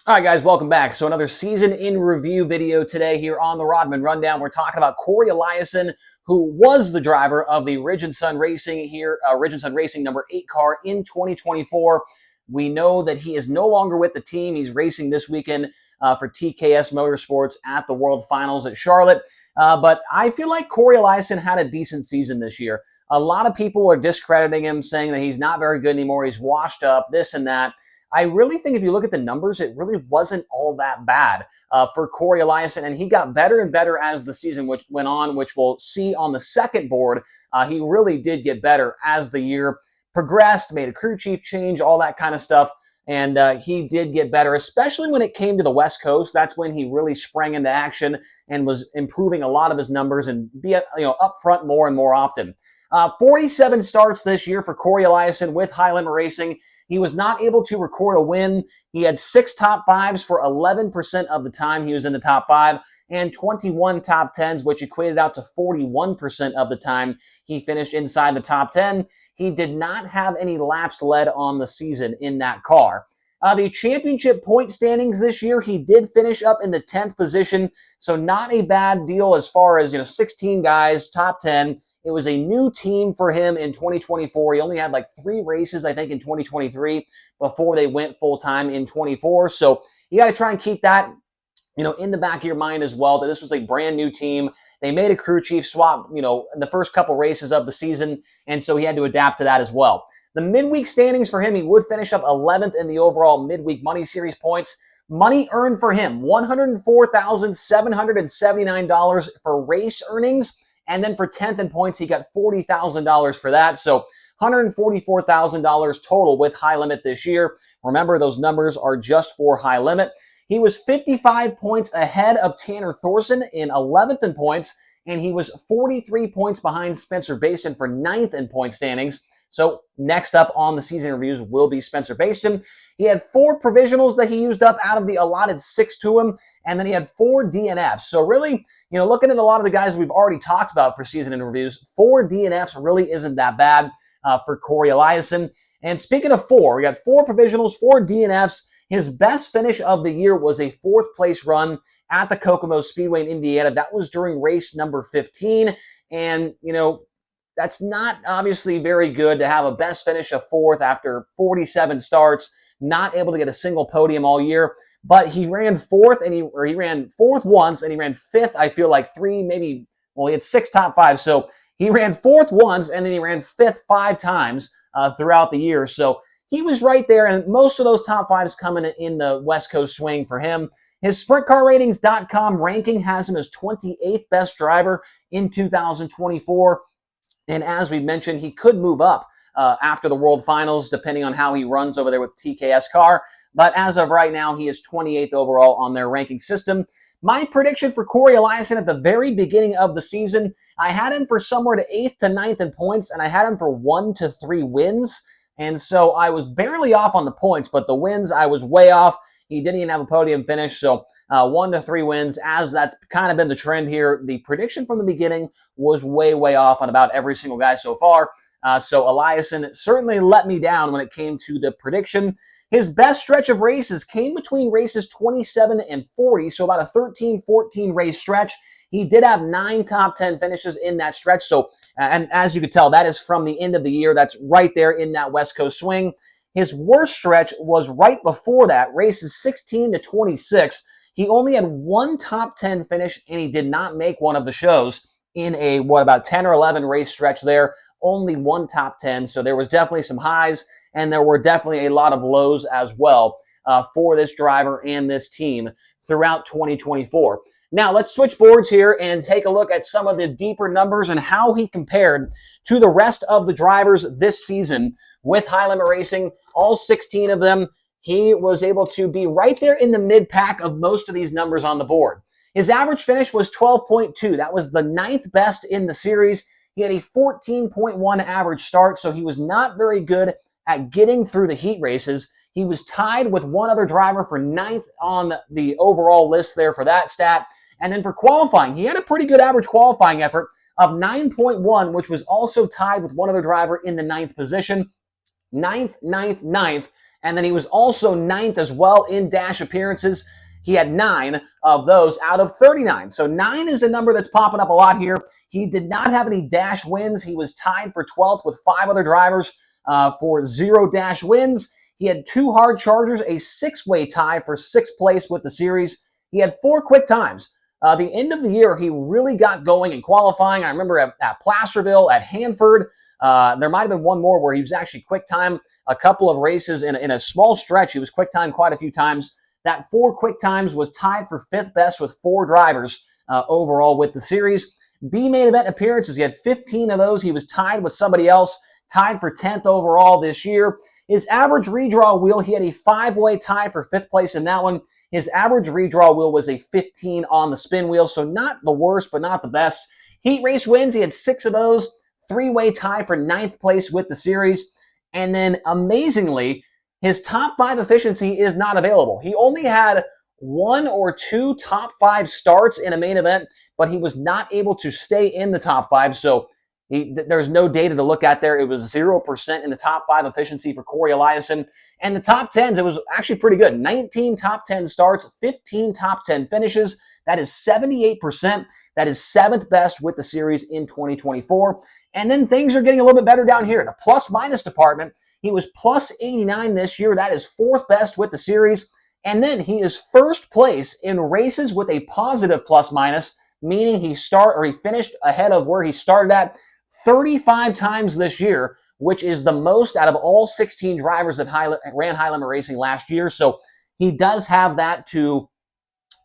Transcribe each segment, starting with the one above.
All right, guys, welcome back. So another season in review video today here on the Rodman Rundown. We're talking about Cory Eliason, who was the driver of the Ridge and Sun Racing number 8 car in 2024. We know that he is no longer with the team. He's racing this weekend for TKS Motorsports at the World Finals at Charlotte. But I feel like Cory Eliason had a decent season this year. A lot of people are discrediting him, saying that he's not very good anymore. He's washed up, this and that. I really think if you look at the numbers, it really wasn't all that bad for Cory Eliason, and he got better and better as the season went on, which we'll see on the second board. He really did get better as the year progressed, made a crew chief change, all that kind of stuff, and he did get better, especially when it came to the West Coast. That's when he really sprang into action and was improving a lot of his numbers and be up front more and more often. 47 starts this year for Cory Eliason with High Limit Racing. He was not able to record a win. He had 6 top 5s for 11% of the time he was in the top 5 and 21 top 10s, which equated out to 41% of the time he finished inside the top 10. He did not have any laps led on the season in that car. The championship point standings this year, he did finish up in the 10th position, so not a bad deal as far as 16 guys, top 10. It was a new team for him in 2024. He only had like 3 races, I think, in 2023 before they went full-time in 24. So you got to try and keep that in the back of your mind as well, that this was a brand new team. They made a crew chief swap, in the first couple races of the season, and so he had to adapt to that as well. The midweek standings for him, he would finish up 11th in the overall midweek money series points. Money earned for him, $104,779 for race earnings. And then for 10th in points, he got $40,000 for that. So $144,000 total with High Limit this year. Remember, those numbers are just for High Limit. He was 55 points ahead of Tanner Thorson in 11th in points, and he was 43 points behind Spencer Baston for 9th in point standings. So next up on the season reviews will be Spencer Baston. He had 4 provisionals that he used up out of the allotted 6 to him, and then he had 4 DNFs. So really, looking at a lot of the guys we've already talked about for season in reviews, 4 DNFs really isn't that bad for Cory Eliason. And speaking of 4, we got 4 provisionals, 4 DNFs. His best finish of the year was a 4th place run at the Kokomo Speedway in Indiana. That was during race number 15. And, that's not obviously very good to have a best finish of 4th after 47 starts, not able to get a single podium all year. But he ran 4th, and he ran 4th once, and he ran 5th, I feel like 3, maybe, he had 6 top 5s. So he ran 4th once, and then he ran 5th 5 times throughout the year. So he was right there, and most of those top 5s coming in the West Coast swing for him. His SprintCarRatings.com ranking has him as 28th best driver in 2024. And as we mentioned, he could move up after the World Finals, depending on how he runs over there with TKS car. But as of right now, he is 28th overall on their ranking system. My prediction for Cory Eliason at the very beginning of the season, I had him for somewhere to 8th to 9th in points, and I had him for 1 to 3 wins. And so I was barely off on the points, but the wins, I was way off. He didn't even have a podium finish, so 1 to 3 wins, as that's kind of been the trend here. The prediction from the beginning was way, way off on about every single guy so far. So Eliason certainly let me down when it came to the prediction. His best stretch of races came between races 27 and 40, so about a 13-14 race stretch. He did have 9 top 10 finishes in that stretch. So, and as you could tell, that is from the end of the year. That's right there in that West Coast swing. His worst stretch was right before that, races 16 to 26. He only had 1 top 10 finish, and he did not make one of the shows in a, about 10 or 11 race stretch there. Only 1 top 10. So there was definitely some highs, and there were definitely a lot of lows as well for this driver and this team throughout 2024. Now, let's switch boards here and take a look at some of the deeper numbers and how he compared to the rest of the drivers this season with High Limit Racing. All 16 of them, he was able to be right there in the mid-pack of most of these numbers on the board. His average finish was 12.2. That was the 9th best in the series. He had a 14.1 average start, so he was not very good at getting through the heat races. He was tied with one other driver for 9th on the overall list there for that stat. And then for qualifying, he had a pretty good average qualifying effort of 9.1, which was also tied with one other driver in the 9th position. 9th, And then he was also 9th as well in dash appearances. He had 9 of those out of 39. So 9 is a number that's popping up a lot here. He did not have any dash wins. He was tied for 12th with 5 other drivers for 0 dash wins. He had 2 hard chargers, a 6-way tie for 6th place with the series. He had 4 quick times. The end of the year, he really got going in qualifying. I remember at Placerville, at Hanford, there might have been one more where he was actually quick time a couple of races in a small stretch. He was quick time quite a few times. That 4 quick times was tied for 5th best with 4 drivers overall with the series. B main event appearances, he had 15 of those. He was tied with somebody else, tied for 10th overall this year. His average redraw wheel, he had a 5-way tie for 5th place in that one. His average redraw wheel was a 15 on the spin wheel, so not the worst, but not the best. Heat race wins, he had 6 of those. 3-way tie for 9th place with the series. And then, amazingly, his top 5 efficiency is not available. He only had 1 or 2 top 5 starts in a main event, but he was not able to stay in the top 5. So there's no data to look at there. It was 0% in the top 5 efficiency for Cory Eliason. And the top 10s, it was actually pretty good. 19 top 10 starts, 15 top 10 finishes. That is 78%. That is 7th best with the series in 2024. And then things are getting a little bit better down here. The plus-minus department, he was plus 89 this year. That is 4th best with the series. And then he is 1st place in races with a positive plus-minus, meaning he finished ahead of where he started at 35 times this year, which is the most out of all 16 drivers that ran high limit racing last year. So he does have that to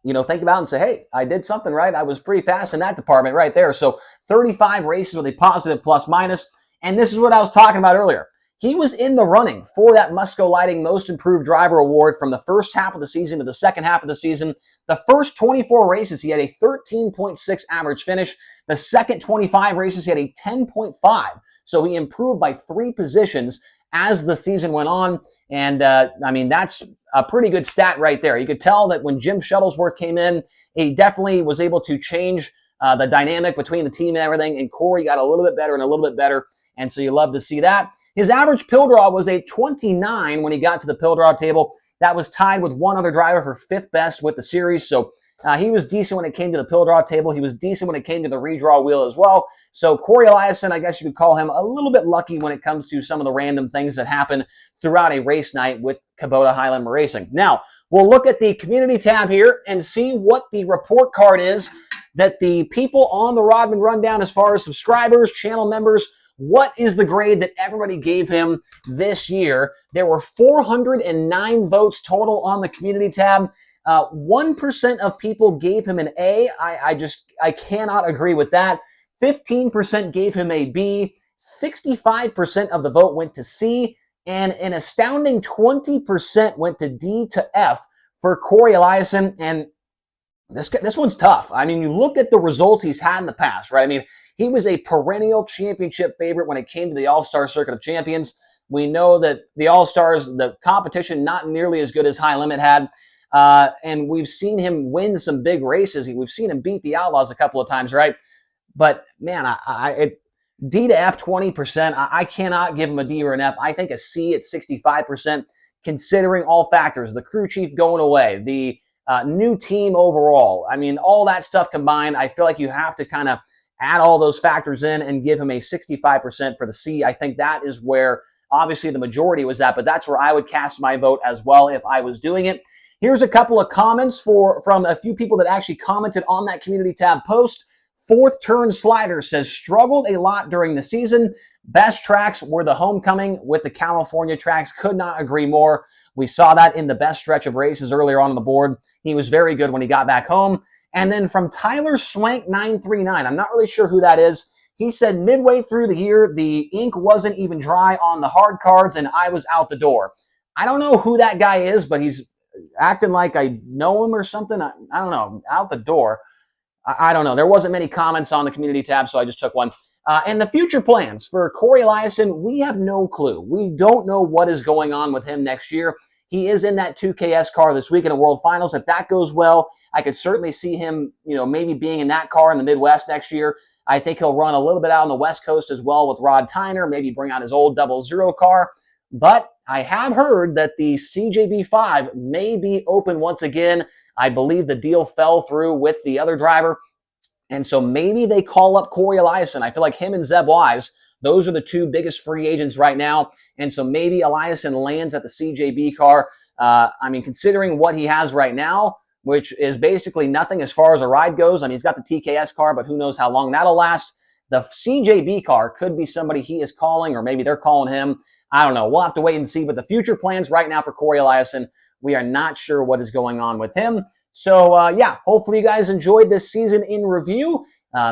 think about and say, hey, I did something right. I was pretty fast in that department right there. So 35 races with a positive plus minus. And this is what I was talking about earlier. He was in the running for that Musco Lighting Most Improved Driver Award from the first half of the season to the second half of the season. The first 24 races, he had a 13.6 average finish. The second 25 races, he had a 10.5. So he improved by 3 positions as the season went on. And, that's a pretty good stat right there. You could tell that when Jim Shuttlesworth came in, he definitely was able to change the dynamic between the team and everything, and Cory got a little bit better and a little bit better, and so you love to see that. His average pill draw was a 29 when he got to the pill draw table. That was tied with one other driver for 5th best with the series, so he was decent when it came to the pill draw table. He was decent when it came to the redraw wheel as well. So Cory Eliason, I guess you could call him a little bit lucky when it comes to some of the random things that happen throughout a race night with Kubota High Limit Racing. Now, we'll look at the community tab here and see what the report card is that the people on the Rodman Rundown, as far as subscribers, channel members, what is the grade that everybody gave him this year? There were 409 votes total on the community tab. 1% of people gave him an A. I cannot agree with that. 15% gave him a B. 65% of the vote went to C. And an astounding 20% went to D to F for Cory Eliason. And this one's tough. I mean, you look at the results he's had in the past, right? I mean, he was a perennial championship favorite when it came to the All-Star Circuit of Champions. We know that the All-Stars, the competition, not nearly as good as High Limit had. And we've seen him win some big races. We've seen him beat the Outlaws a couple of times, right? But, man, D to F, 20%. I cannot give him a D or an F. I think a C at 65%, considering all factors. The crew chief going away, the new team overall. I mean, all that stuff combined, I feel like you have to kind of add all those factors in and give him a 65% for the C. I think that is where, obviously, the majority was at, but that's where I would cast my vote as well if I was doing it. Here's a couple of comments from a few people that actually commented on that community tab post. Fourth Turn Slider says, struggled a lot during the season. Best tracks were the homecoming with the California tracks. Could not agree more. We saw that in the best stretch of races earlier on the board. He was very good when he got back home. And then from Tyler Swank 939, I'm not really sure who that is. He said, midway through the year, the ink wasn't even dry on the hard cards and I was out the door. I don't know who that guy is, but he's acting like I know him or something. I don't know. Out the door. I don't know. There wasn't many comments on the community tab, so I just took one. And the future plans for Cory Eliason, we have no clue. We don't know what is going on with him next year. He is in that 2KS car this week in the World Finals. If that goes well, I could certainly see him, maybe being in that car in the Midwest next year. I think he'll run a little bit out on the West Coast as well with Rod Tyner, maybe bring out his old 00 car. But I have heard that the CJB5 may be open once again. I believe the deal fell through with the other driver. And so maybe they call up Cory Eliason. I feel like him and Zeb Wise, those are the two biggest free agents right now. And so maybe Eliason lands at the CJB car. I mean, considering what he has right now, which is basically nothing as far as a ride goes. I mean, he's got the TKS car, but who knows how long that'll last. The CJB car could be somebody he is calling, or maybe they're calling him. I don't know. We'll have to wait and see. But the future plans right now for Cory Eliason, we are not sure what is going on with him. So, yeah, hopefully you guys enjoyed this season in review.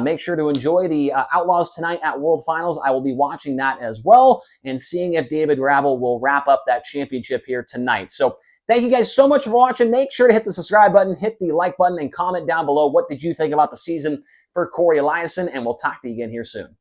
Make sure to enjoy the Outlaws tonight at World Finals. I will be watching that as well and seeing if David Gravel will wrap up that championship here tonight. So, thank you guys so much for watching. Make sure to hit the subscribe button, hit the like button, and comment down below what did you think about the season for Cory Eliason, and we'll talk to you again here soon.